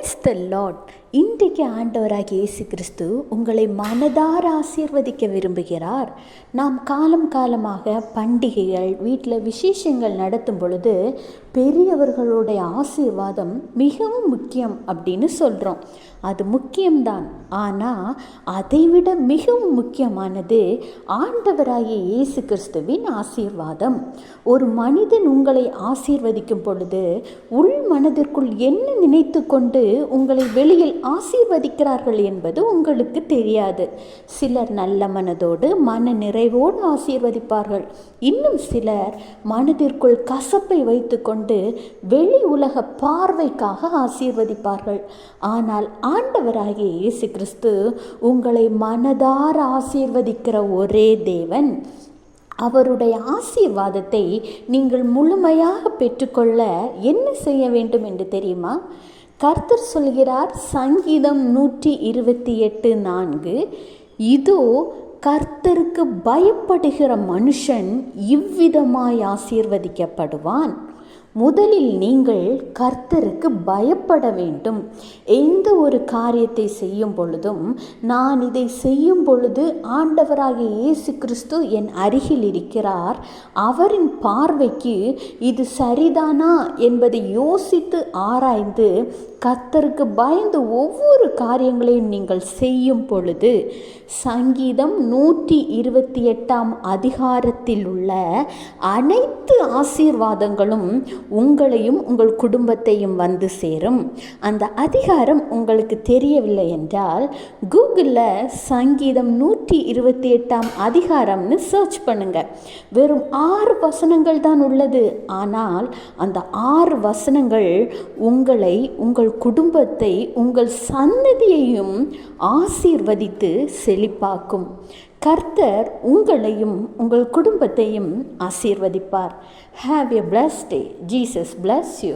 Praise the Lord. இன்றைக்கு ஆண்டவராகிய இயேசு கிறிஸ்து உங்களை மனதார ஆசீர்வதிக்க விரும்புகிறார். நாம் காலம் காலமாக பண்டிகைகள், வீட்டில் விசேஷங்கள் நடத்தும் பொழுது பெரியவர்களுடைய ஆசீர்வாதம் மிகவும் முக்கியம் அப்படின்னு சொல்கிறோம். அது முக்கியம்தான். ஆனால் அதைவிட மிகவும் முக்கியமானது ஆண்டவராகிய இயேசு கிறிஸ்துவின் ஆசீர்வாதம். ஒரு மனிதன் உங்களை ஆசீர்வதிக்கும் பொழுது உள் மனதிற்குள் என்ன நினைத்து கொண்டு உங்களை வெளியில் ஆசீர்வதிக்கிறார்கள் என்பது உங்களுக்கு தெரியாது. சிலர் நல்ல மனதோடு, மன நிறைவோடு ஆசீர்வதிப்பார்கள். இன்னும் சிலர் மனதிற்குள் கசப்பை வைத்துக்கொண்டு வெளி உலக பார்வைக்காக ஆசீர்வதிப்பார்கள். ஆனால் ஆண்டவராகிய இயேசு கிறிஸ்து உங்களை மனதார ஆசீர்வதிக்கிற ஒரே தேவன். அவருடைய ஆசீர்வாதத்தை நீங்கள் முழுமையாக பெற்றுக்கொள்ள என்ன செய்ய வேண்டும் என்று தெரியுமா? கர்த்தர் சொல்கிறார், சங்கீதம் 128:4, இதோ கர்த்தருக்கு பயப்படுகிற மனுஷன் இவ்விதமாய் ஆசீர்வதிக்கப்படுவான். முதலில் நீங்கள் கர்த்தருக்கு பயப்பட வேண்டும். எந்த ஒரு காரியத்தை செய்யும் பொழுதும், நான் இதை செய்யும் பொழுது ஆண்டவராகிய இயேசு கிறிஸ்து என் அருகில் இருக்கிறார், அவரின் பார்வைக்கு இது சரிதானா என்பதை யோசித்து ஆராய்ந்து கர்த்தருக்கு பயந்து ஒவ்வொரு காரியங்களையும் நீங்கள் செய்யும் பொழுது, சங்கீதம் 128 உள்ள அனைத்து ஆசீர்வாதங்களும் உங்களையும் உங்கள் குடும்பத்தையும் வந்து சேரும். அந்த அதிகாரம் உங்களுக்கு தெரியவில்லை என்றால் கூகுளில் சங்கீதம் 128 சர்ச் பண்ணுங்க. வெறும் 6 வசனங்கள் தான் உள்ளது. ஆனால் அந்த 6 வசனங்கள் உங்களை, உங்கள் குடும்பத்தை, உங்கள் சந்ததியையும் ஆசீர்வதித்து செழிப்பாக்கும். கர்த்தர் உங்களையும் உங்கள் குடும்பத்தையும் ஆசீர்வதிப்பார். Have a blessed day. Jesus bless you.